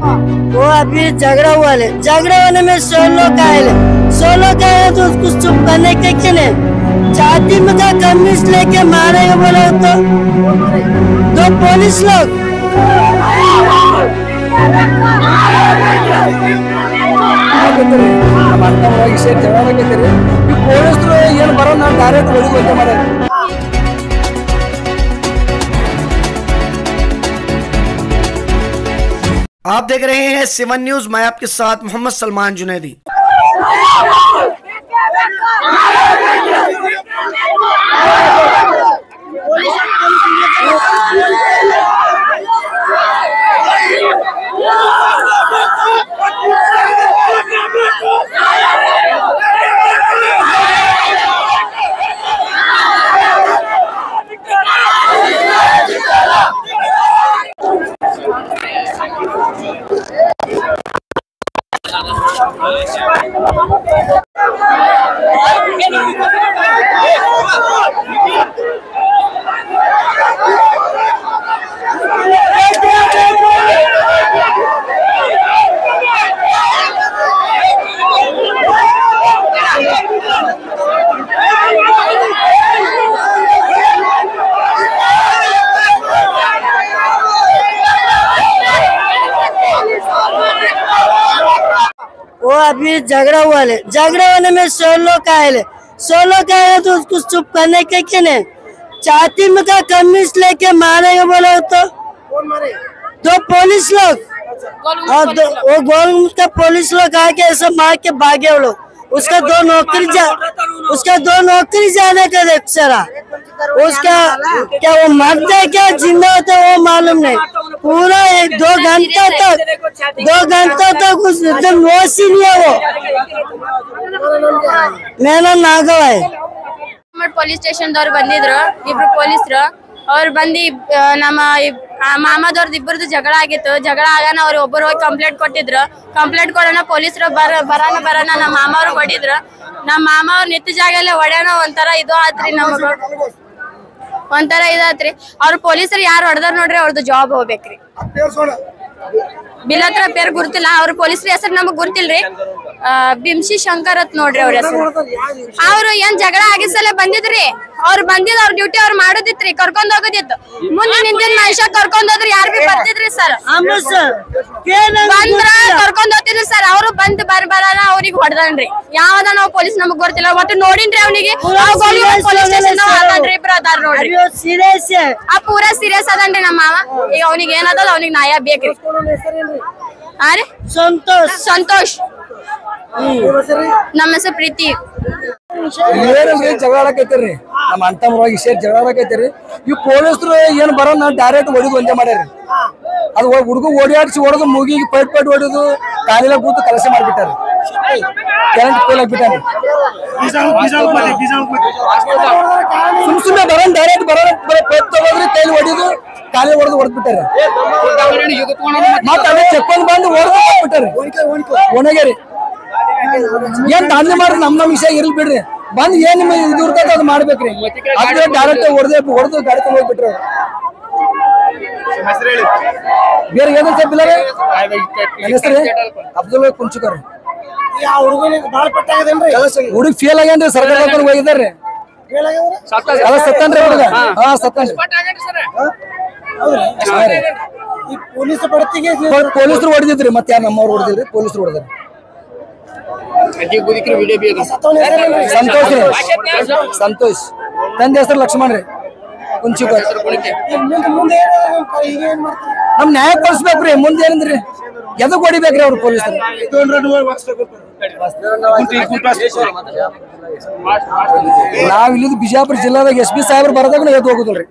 वो अभी झगड़ा हुआ है, झगड़ा होने में 100 लोग आए, 100 लोग आए तो उसको चुप करने के लिए जाति में का कम्युनिस्ट लेके मारेगा बोला तो दो पुलिस लोग आप देख रहे हैं 7 न्यूज। मैं आपके साथ मोहम्मद सलमान जुनैदी। वो अभी झगड़ा हुआ है, झगड़ा होने में 100 लोग आए, 100 लोग आए तो उसको चुप करने के लिए जाति में का कम्युनिस्ट लेके मारेगा बोला तो दो पुलिस लोग और वो गोल का पुलिस लोग आके ऐसा मार के भागे वो लोग। उसका दो नौकरी जाने का देरा उसका क्या वो मरता है क्या जिंदा होता है वो मालूम नहीं। पूरा 2 घंटा तक उस एकदम नोश ही नहीं है वो। मेरा नागव है। ಪೊಲೀಸ್ ಸ್ಟೇಷನ್ ದವರು ಬಂದಿದ್ರು, ಇಬ್ರು ಪೊಲೀಸರು ಅವ್ರು ಬಂದು ನಮ್ಮ ಮಾಮದವ್ರದ್ದು ಇಬ್ಬರದು ಜಗಳ ಆಗಿತ್ತು. ಜಗಳ ಆಗಾನ ಅವ್ರು ಒಬ್ಬರು ಹೋಗಿ ಕಂಪ್ಲೇಂಟ್ ಕೊಟ್ಟಿದ್ರು. ಕಂಪ್ಲೇಂಟ್ ಕೊಡೋಣ ಪೊಲೀಸರು ಬರೋಣ ನಮ್ಮ ಮಾಮ ಅವ್ರು ಹೊಡಿದ್ರು. ನಮ್ಮ ಮಾಮ ಅವ್ರು ನಿಂತ ಜಾಗಲ್ಲೇ ಹೊಡ್ಯಾನ ಒಂಥರ ಇದು ಆತ್ರಿ, ನಮಗ ಒಂಥರ ಇದಾತ್ರಿ. ಅವ್ರ ಪೊಲೀಸರು ಯಾರು ಹೊಡೆದಾರ ನೋಡ್ರಿ ಅವ್ರದ್ದು ಜಾಬ್ ಹೋಗ್ಬೇಕ್ರಿ. ಬಿಲ್ ಹತ್ರ ಪೇರ್ ಗುರ್ತಿಲ್ಲ, ಅವ್ರ ಪೊಲೀಸರ ಹೆಸರು ನಮಗ್ ಗುರ್ತಿಲ್ರಿ. ಬಿಂಶಿ ಶಂಕರ್ ಅತ್ ನೋಡ್ರಿ ಅವ್ರ ಹೆಸರು. ಅವ್ರು ಏನ್ ಜಗಳ ಆಗಿಸಲೇ ಬಂದಿದ್ರಿ. ಅವ್ರು ಬಂದಿದ್ ಅವ್ರ ಡ್ಯೂಟಿ ಅವ್ರು ಮಾಡೋದಿತ್ರಿ, ಕರ್ಕೊಂಡ್ ಹೋಗೋದಿತ್ತು. ಮುಂದೆ ನಿಂತಿನ ಮನುಷ್ಯ ಕರ್ಕೊಂಡ್ ಹೋದ್ರಿ ಯಾರು ಬಿ ಬರ್ತಿದ್ರಿ ಸರ್. ಬಂದ್ರ ಕರ್ಕೊಂಡ್ ಹೋಗ್ತಿದ್ರಿ ಸರ್. ಅವ್ರು ಬಂದ್ ಬರಲ್ಲ ಅವ್ರಿಗೆ ಹೊಡೆದನ್ರಿ. ಯಾವ್ದ ನಾವು ಪೊಲೀಸ್ ನಮಗ್ ಗೊತ್ತಿಲ್ಲ. ಮತ್ತೆ ನೋಡಿನ್ರಿ ಅವ್ನಿಗೆ ಪೊಲೀಸ್ ಸ್ಟೇಷನ್ ಅದಾನ್ರಿ, ಇಬ್ರು ಅದಾರ ನೋಡ್ರಿ. ಆ ಪೂರಾ ಸೀರಿಯಸ್ ಅದನ್ರಿ ನಮ್ಮ ಮಾವ. ಈಗ ಅವ್ನಿಗೆ ಏನದ ಅವ್ನಿಗೆ ನ್ಯಾಯ ಬೇಕ್ರಿ. ಹಾ ರೀ, ಸಂತೋಷ್. ನಮ್ಮ ಹೆಸರು ಪ್ರೀತಿ. ಜಗಳ ಆಡಕೈತಿರಿ, ನಮ್ಮ ಅಂತಮ್ರವಾಗಿ ಸೇರಿ ಜಗಳ ಆಡಕೈತಿರಿ. ಈ ಪೊಲೀಸರು ಏನ್ ಬರೋಣ ಡೈರೆಕ್ಟ್ ಹೊಡಿದು ಒಂದೇ ಮಾಡ್ಯಾರ. ಅದು ಹುಡುಗ ಓಡಾಡಿಸಿ ಹೊಡೆದು ಮುಗಿಗೆ ಪೈಟ್ ಹೊಡೆದು ಕಾಲಿಲ ಕೂತು ಕೆಲಸ ಮಾಡ್ಬಿಟ್ಟಾರ. Current fail ಆಗ್ಬಿಟ್ಟಾರ. ಸುಮ್ನೆ ಬರೋಣ ಡೈರೆಕ್ಟ್ ಬರೋಣ ಪೈಪ್ ತಗೋದ್ರಿ ಕೈಲಿ ಹೊಡಿದು ಕಾಲಿ ಹೊಡೆದು ಹೊಡೆದ್ಬಿಟ್ಟಾರೆ. ಮತ್ತೆ ಅದೇ ಚೆಕ್ಕೊಂಡ್ ಬಂದು ಹೊಡೆದು ಬಿಟ್ಟಾರೆ ಒಣಗೇರಿ. ಏನ್ ದಾಂಧಲೆ ಮಾಡ್ರಿ, ನಮ್ ವಿಷಯ ಇರ್ಲಿ ಬಿಡ್ರಿ. ಬಂದ್ ಏನ್ ನಿಮ್ ಇದು ಇರ್ತದ ಅದು ಮಾಡ್ಬೇಕ್ರಿ. ಅದ್ರ ಡೈರೆಕ್ಟ್ ಹೊಡೆದು ಗಾಡಿ ತಗೊಂಡ್ ಹೋಗ್ಬಿಟ್ರಿ. ಬೇರೆ ಏನ್ ತಪ್ಪಿಲ್ಲ ರೀ. ನನ್ನ ಹೆಸರು ಅಬ್ದುಲ್ ಕುಂಚುಕರ್. ಹುಡುಗ ಫೇಲ್ ಆಗ್ಯಾನ್ರಿ, ಸರ್ಕಾರ ಹೋಗಿದ್ದಾರ್ರಿ. ಸತ್ತನ್ರಿ ಹುಡುಗ. ಹಾ ಸತ್ತನ್ರಿ. ಪೊಲೀಸರು ಹೊಡೆದಿದ್ರಿ, ಮತ್ತೆ ಯಾರು ನಮ್ಮವ್ರು ಹೊಡೆದಿದ್ರಿ, ಪೊಲೀಸರು ಹೊಡೆದ್ರಿ. ಸಂತೋಷ್ ರೀ, ಸಂತೋಷ್. ತಂದೆ ಹೆಸರು ಲಕ್ಷ್ಮಣ್ ರೀ ಕುಂಚುಕರ್. ನಮ್ ನ್ಯಾಯ ಕೊಡಿಸ್ಬೇಕ್ರಿ. ಮುಂದೆ ಏನಂದ್ರಿ ಎದಕ್ ಹೊಡಿಬೇಕ್ರಿ ಅವ್ರು ಪೊಲೀಸರು. ನಾವ್ ಇಲ್ಲಿದ್ ಬಿಜಾಪುರ ಜಿಲ್ಲಾದಾಗ SP ಸಾಹೇಬ್ರು ಬರದಾಗ ಎದ್ದು ಹೋಗುದಿಲ್ರಿ.